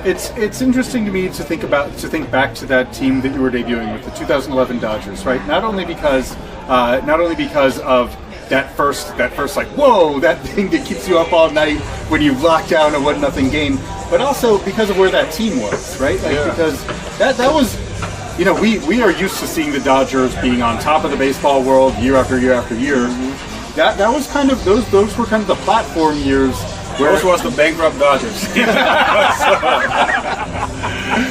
It's interesting to me to think back to that team that you were debuting with, the 2011 Dodgers, right? Not only because of that first like, whoa, that thing that keeps you up all night when you lock down a 1-0 game, but also because of where that team was, right? Like, because that was, you know, we are used to seeing the Dodgers being on top of the baseball world year after year after year. That was kind of those were kind of the platform years. Those was the bankrupt Dodgers.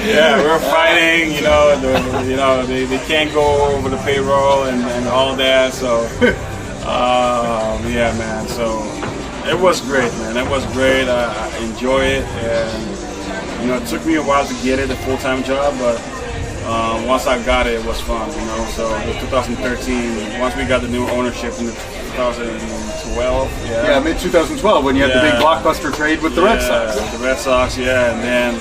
Yeah, we're fighting. You know, they can't go over the payroll and all that. So, yeah, man. So it was great, man. It was great. I enjoy it, and you know, it took me a while to get it, a full-time job, but once I got it, it was fun. You know, so the 2013, once we got the new ownership in the 2012. Yeah, mid 2012 when you had the big blockbuster trade with the Red Sox. The Red Sox, yeah, and then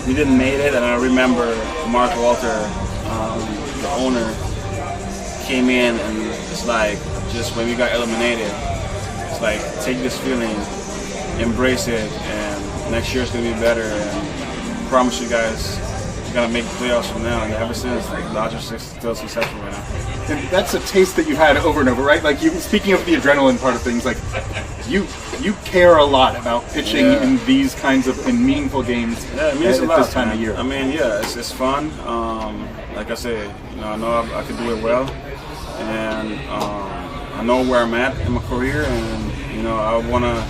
we didn't make it, and I remember Mark Walter, the owner, came in, and it's like, just when we got eliminated, it's like, take this feeling, embrace it, and next year's gonna be better, and I promise you guys, we're gonna make the playoffs from now. And ever since, like, Dodgers are still successful right now. And that's a taste that you've had over and over, right? Like, you, speaking of the adrenaline part of things, like, you care a lot about pitching in these kinds of meaningful games it means a lot, this time man. of year. I mean, it's fun. Like I said, you know, I know I can do it well, and I know where I'm at in my career, and you know, I wanna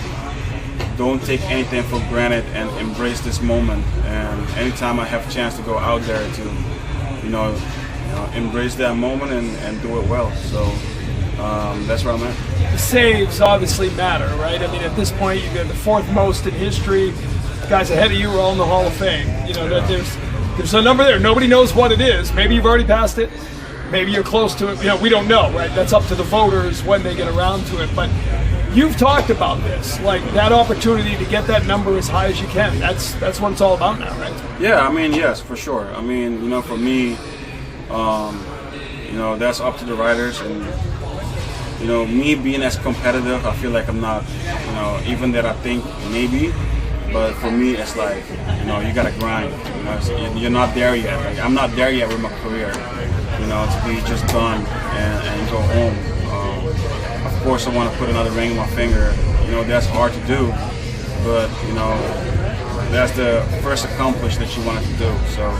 don't take anything for granted and embrace this moment. And anytime I have a chance to go out there to, you know, embrace that moment and do it well. So that's where I'm at. The saves obviously matter, right? I mean, at this point, you've got the fourth most in history. The guys ahead of you are all in the Hall of Fame. You know, that there's a number there. Nobody knows what it is. Maybe you've already passed it. Maybe you're close to it. You know, we don't know, right? That's up to the voters when they get around to it. But you've talked about this, like that opportunity to get that number as high as you can. That's what it's all about now, right? Yeah, I mean, yes, for sure. I mean, you know, for me, you know, that's up to the writers, and you know, me being as competitive, I feel like I'm not, you know, even that I think maybe, but for me, it's like, you know, you gotta grind. You know, you're not there yet. Like, I'm not there yet with my career. You know, to be just done and go home. Of course, I want to put another ring on my finger. You know, that's hard to do, but you know, that's the first accomplish that you wanted to do. So,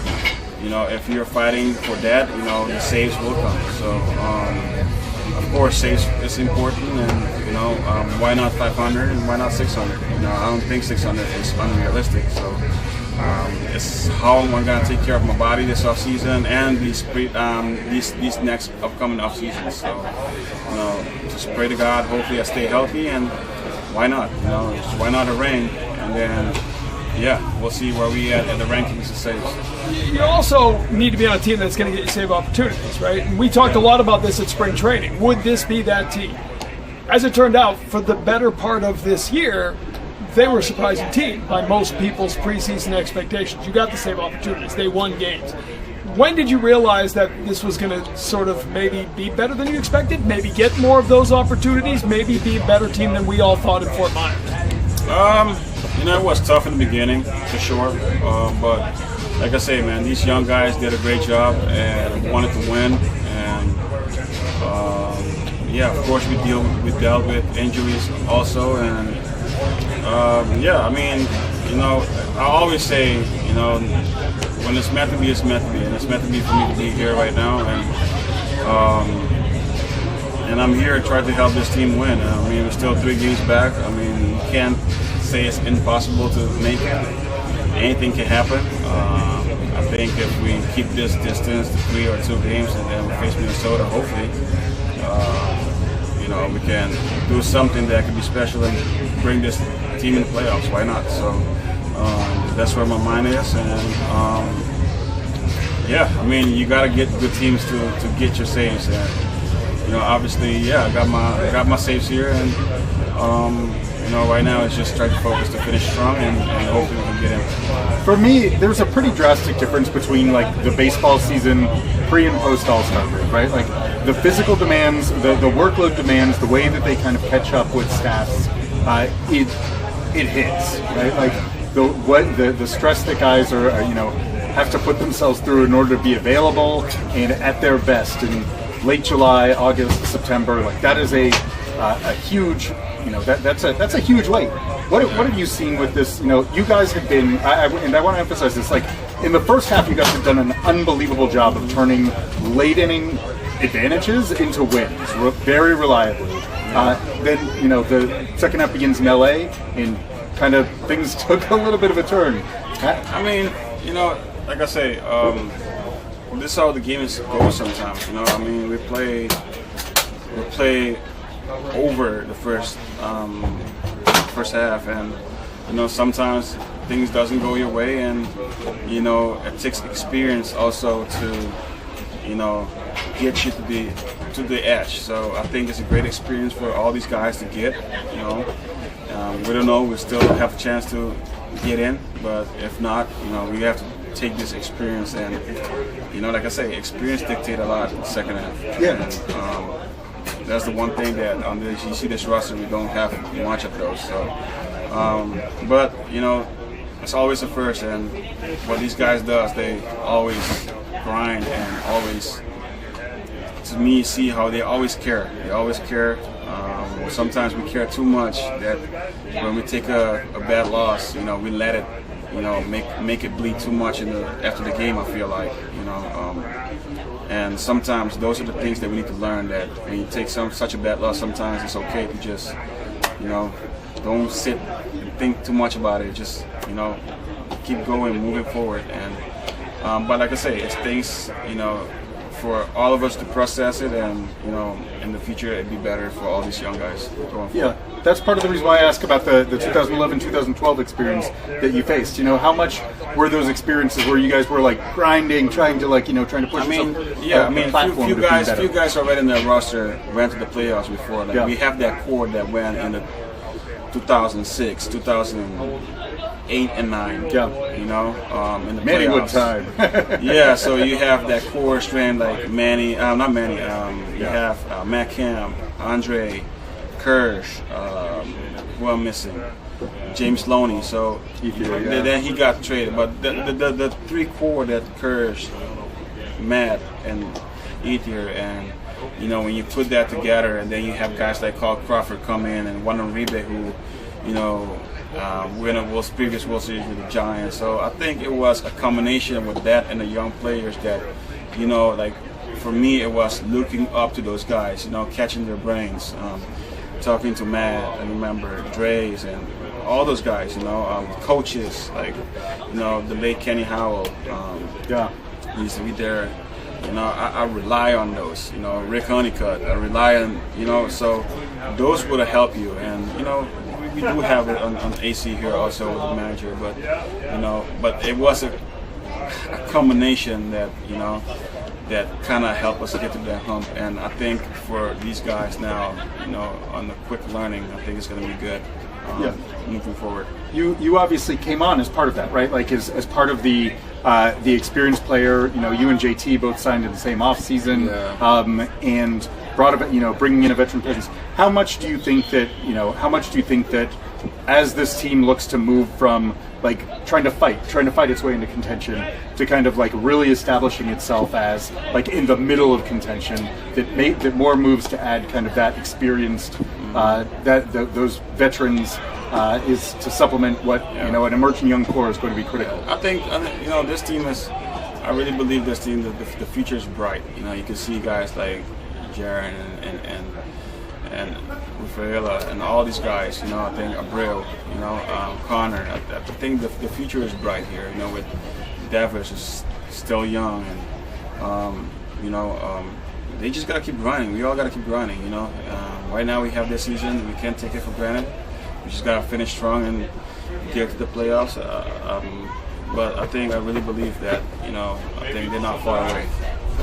you know, if you're fighting for that, you know, the saves will come. So, of course, saves is important, and you know, why not 500 and why not 600? You know, I don't think 600 is unrealistic. So, it's how I'm gonna take care of my body this off season and these next upcoming off seasons. So, you know, just pray to God. Hopefully, I stay healthy, and why not? You know, why not a ring? And then, yeah, we'll see where we at in the rankings of saves. You also need to be on a team that's going to get you save opportunities, right? And we talked a lot about this at spring training. Would this be that team? As it turned out, for the better part of this year, they were a surprising team by most people's preseason expectations. You got the save opportunities. They won games. When did you realize that this was going to sort of maybe be better than you expected? Maybe get more of those opportunities? Maybe be a better team than we all thought in Fort Myers? You know, it was tough in the beginning, for sure. But like I say, man, these young guys did a great job and wanted to win. And yeah, of course, we dealt with injuries also. And yeah, I mean, you know, I always say, you know, when it's meant to be, it's meant to be, and it's meant to be for me to be here right now. And I'm here to try to help this team win. I mean, we're still 3 games back. I mean, you can't say it's impossible to make it. Anything can happen. I think if we keep this distance to 3 or 2 games and then we face Minnesota, hopefully, you know, we can do something that could be special and bring this team in the playoffs. Why not? So that's where my mind is. And yeah, I mean, you got to get good teams to get your saves. And you know, obviously, yeah, I got my saves here, and you know, right now it's just trying to focus to finish strong and hopefully we can get in. For me, there's a pretty drastic difference between like the baseball season pre and post All-Star break, right? Like the physical demands, the workload demands, the way that they kind of catch up with stats, it hits, right? Like the stress that guys are have to put themselves through in order to be available and at their best in late July, August, September. Like that is a huge, that's a huge weight. What have you seen with this? You guys have been, and I want to emphasize this. Like in the first half, you guys have done an unbelievable job of turning late inning advantages into wins, very reliably. Then the second half begins in LA, and kind of things took a little bit of a turn. I mean, like I say, this is how the game goes sometimes. I mean, we play over the first half, and sometimes things doesn't go your way, and it takes experience also to get you to the edge. So I think it's a great experience for all these guys to get. We don't know, we still have a chance to get in, but if not, we have to take this experience, and like I say, experience dictate a lot in the second half. Yeah. And, that's the one thing that you see this roster, we don't have much of those. So, but it's always a first, and what these guys does, they always grind and always, to me, see how they always care. They always care. Sometimes we care too much that when we take a bad loss, we let it, make it bleed too much after the game. I feel like, and sometimes those are the things that we need to learn. That when you take such a bad loss, sometimes it's okay to just, don't sit and think too much about it. Just, keep going, moving forward. And but like I say, it's things, for all of us to process it, and in the future it'd be better for all these young guys going forward. Yeah, that's part of the reason why I ask about the 2011-2012 experience that you faced. How much were those experiences where you guys were like grinding, trying to push yourself? Yeah, few guys already in the roster went to the playoffs before. Like we have that core that went in the 2006, 2008 and 9. Yeah. In the Manny playoffs. Wood time. Yeah, so you have that core strand like Manny, not Manny. You have Matt Kemp, Andre, Kirsch. Who I'm missing? James Loney. So then he got traded. But the three core that Kirsch, Matt, and Ethier, and when you put that together, and then you have guys like Carl Crawford come in, and Juan Uribe, who winner was previous World Series with the Giants. So I think it was a combination with that and the young players that, like for me, it was looking up to those guys, catching their brains, talking to Matt, I remember Dre's and all those guys, coaches like, the late Kenny Howell. He used to be there. I rely on those. Rick Honeycutt. I rely on, so those would have helped you. And we do have it on AC here also with the manager, but it was a combination that that kind of helped us get to that hump. And I think for these guys now, on the quick learning, I think it's going to be good moving forward. You obviously came on as part of that, right? Like as part of the experienced player. You and JT both signed in the same off season, and brought about bringing in a veteran presence. How much do you think that as this team looks to move from like trying to fight its way into contention to kind of like really establishing itself as like in the middle of contention, that more moves to add kind of that experienced those veterans is to supplement what an emerging young core is going to be critical. I think this team is. I really believe this team that the future is bright. You can see guys like Jaron and Rafaela and all these guys. I think Abreu. Connor. I think the future is bright here. With Davis is still young, and they just gotta keep grinding. We all gotta keep grinding. Right now we have this season. We can't take it for granted. We just gotta finish strong and get to the playoffs. But I really believe that I think they're not far away.